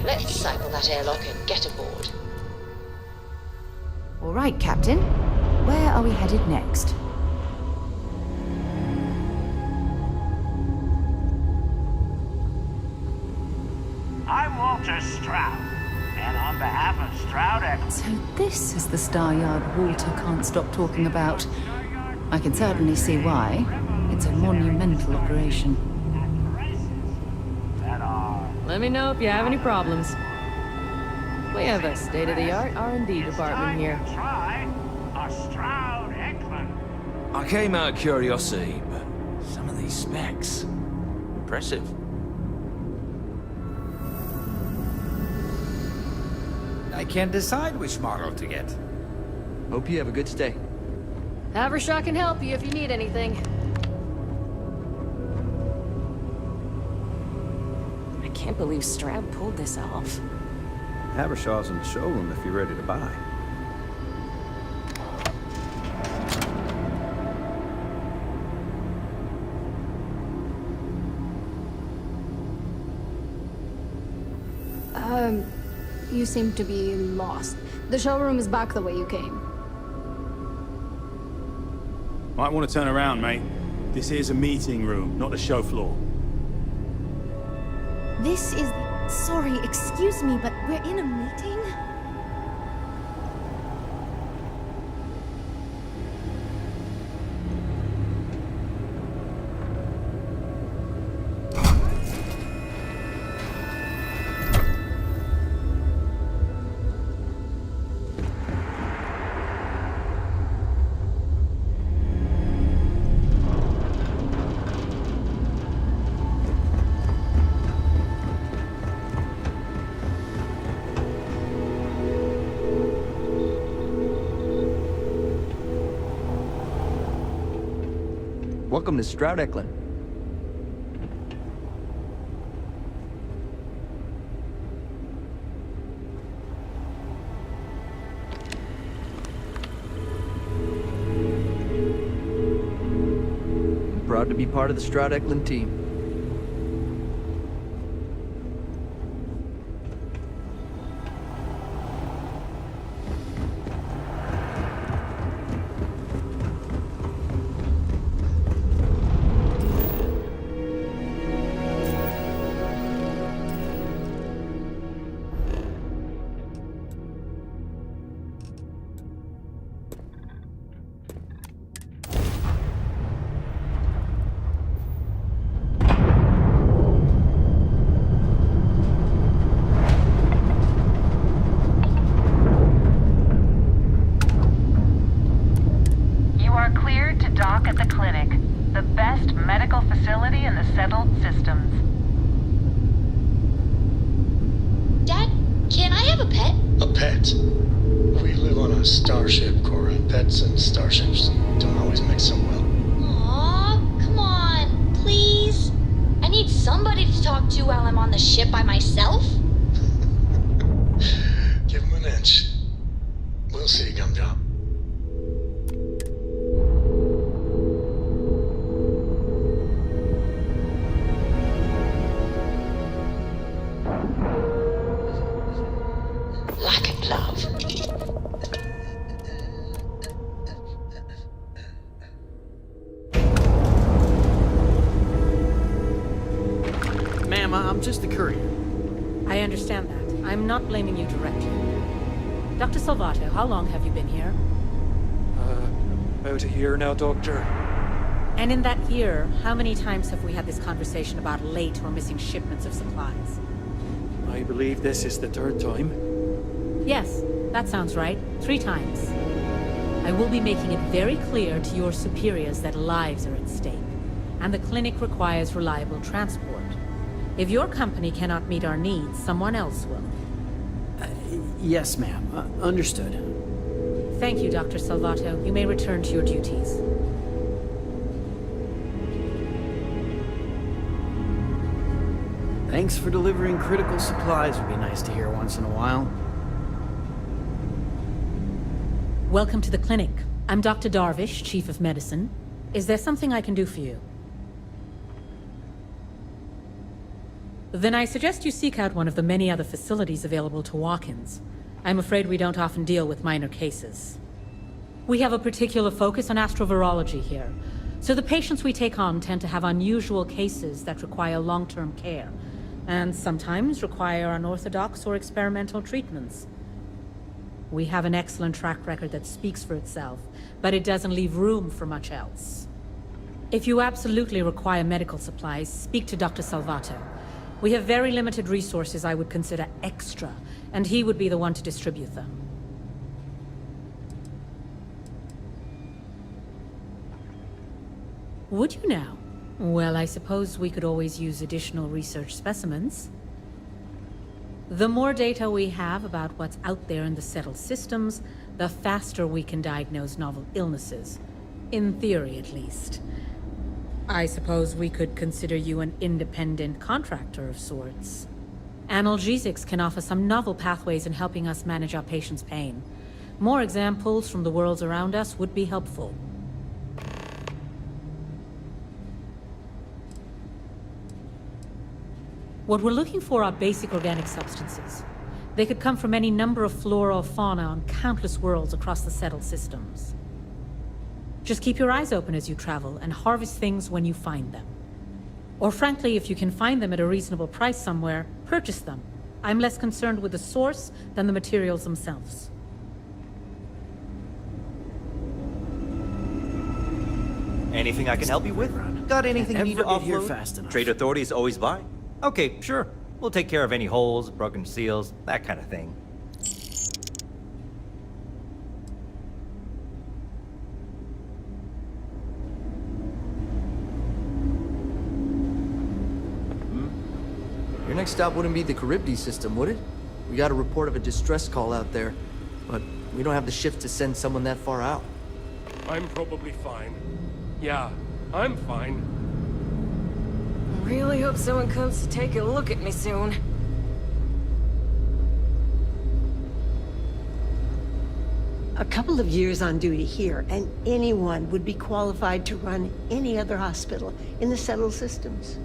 Let's cycle that airlock and get aboard. All right, Captain. Where are we headed next? I'm Walter Stroud, and on behalf of Stroud... So this is the Star Yard Walter can't stop talking about. I can certainly see why. It's a monumental operation. Let me know if you have any problems. We have a state-of-the-art R&D department here. I came out of curiosity, but some of these specs... impressive. I can't decide which model to get. Hope you have a good stay. Havershaw can help you if you need anything. I can't believe Stroud pulled this off. Havershaw's in the showroom if you're ready to buy. You seem to be lost. The showroom is back the way you came. Might want to turn around, mate. This is a meeting room, not the show floor. This is... Sorry, excuse me, but we're in a meeting? Welcome to Stroud Eklund. I'm proud to be part of the Stroud Eklund team. Dock at the clinic, the best medical facility in the settled systems. Dad, can I have a pet? A pet? We live on a starship, Cora. Pets and starships don't always mix so well. Aw, come on, please. I need somebody to talk to while I'm on the ship by myself. Give him an inch. We'll see, Gumdrop. Ma'am, I'm just the courier. I understand that. I'm not blaming you directly. Dr. Salvato, how long have you been here? About a year now, Doctor. And in that year, how many times have we had this conversation about late or missing shipments of supplies? I believe this is the third time. Yes, that sounds right. 3 times. I will be making it very clear to your superiors that lives are at stake, and the clinic requires reliable transport. If your company cannot meet our needs, someone else will. Yes, ma'am. Understood. Thank you, Dr. Salvato. You may return to your duties. Thanks for delivering critical supplies. Would be nice to hear once in a while. Welcome to the clinic. I'm Dr. Darvish, Chief of Medicine. Is there something I can do for you? Then I suggest you seek out one of the many other facilities available to walk-ins. I'm afraid we don't often deal with minor cases. We have a particular focus on astrovirology here, so the patients we take on tend to have unusual cases that require long-term care, and sometimes require unorthodox or experimental treatments. We have an excellent track record that speaks for itself, but it doesn't leave room for much else. If you absolutely require medical supplies, speak to Dr. Salvato. We have very limited resources I would consider extra, and he would be the one to distribute them. Would you now? Well, I suppose we could always use additional research specimens. The more data we have about what's out there in the settled systems, the faster we can diagnose novel illnesses. In theory, at least. I suppose we could consider you an independent contractor of sorts. Analgesics can offer some novel pathways in helping us manage our patients' pain. More examples from the worlds around us would be helpful. What we're looking for are basic organic substances. They could come from any number of flora or fauna on countless worlds across the settled systems. Just keep your eyes open as you travel and harvest things when you find them. Or frankly, if you can find them at a reasonable price somewhere, purchase them. I'm less concerned with the source than the materials themselves. Anything I can help you with? Got anything you need to Never get here offload? fast enough. Trade authorities always buy? Okay, sure. We'll take care of any holes, broken seals, that kind of thing. Your next stop wouldn't be the Charybdis system, would it? We got a report of a distress call out there, but we don't have the ships to send someone that far out. I'm probably fine. Yeah, I'm fine. I really hope someone comes to take a look at me soon. A couple of years on duty here, and anyone would be qualified to run any other hospital in the settled systems.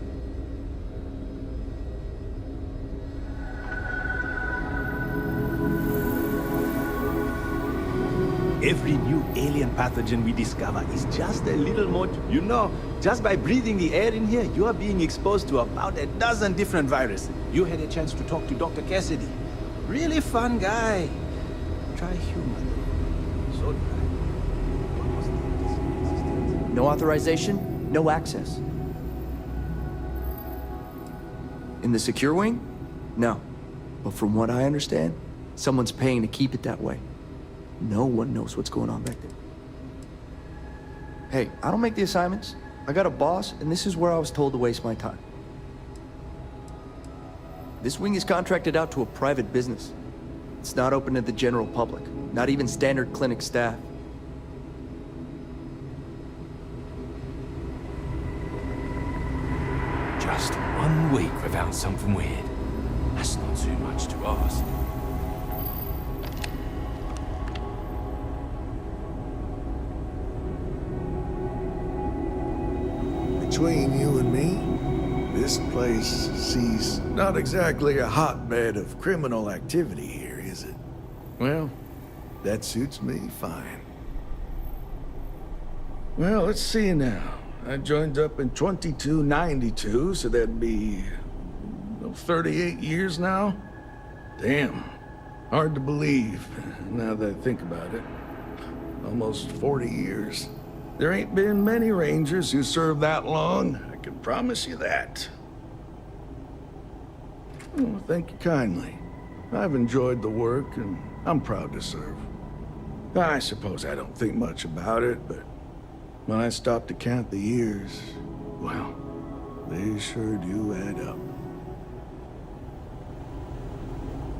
Every new alien pathogen we discover is just a little more... You know, just by breathing the air in here, you are being exposed to about a dozen different viruses. You had a chance to talk to Dr. Cassidy. Really fun guy. Try humor. So dry. No authorization, no access. In the secure wing? No. But from what I understand, someone's paying to keep it that way. No one knows what's going on back there. Hey, I don't make the assignments. I got a boss, and this is where I was told to waste my time. This wing is contracted out to a private business. It's not open to the general public, not even standard clinic staff. Just 1 week without something weird. That's not too much to ask. Between you and me, this place sees not exactly a hotbed of criminal activity here, is it? Well, that suits me fine. Well, let's see now. I joined up in 2292, so that'd be 38 years now? Damn. Hard to believe, now that I think about it. Almost 40 years. There ain't been many Rangers who served that long, I can promise you that. Oh, thank you kindly. I've enjoyed the work, and I'm proud to serve. I suppose I don't think much about it, but when I stop to count the years, well, they sure do add up.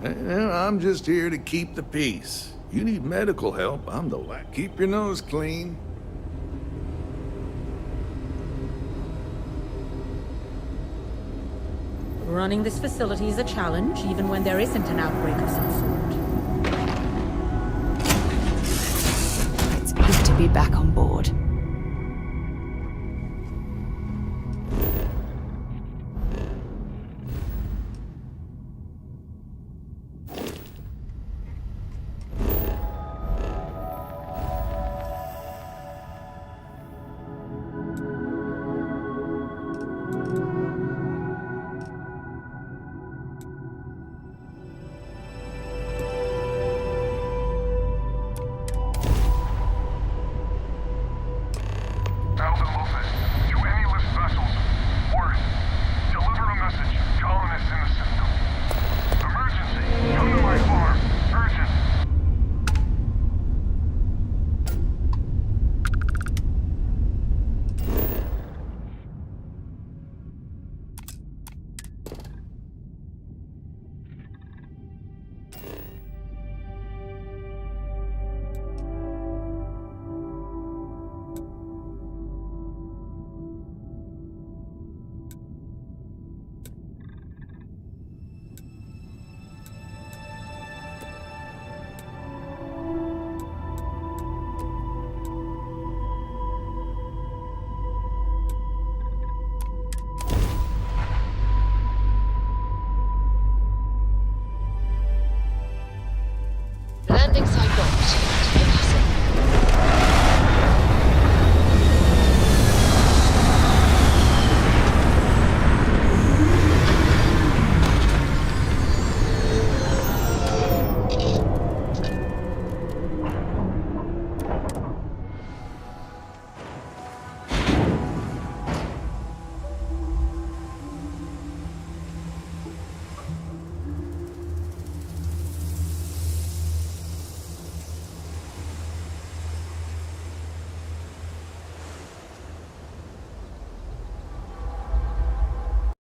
And I'm just here to keep the peace. You need medical help, I'm the one. Keep your nose clean. Running this facility is a challenge, even when there isn't an outbreak of some sort. It's good to be back on board.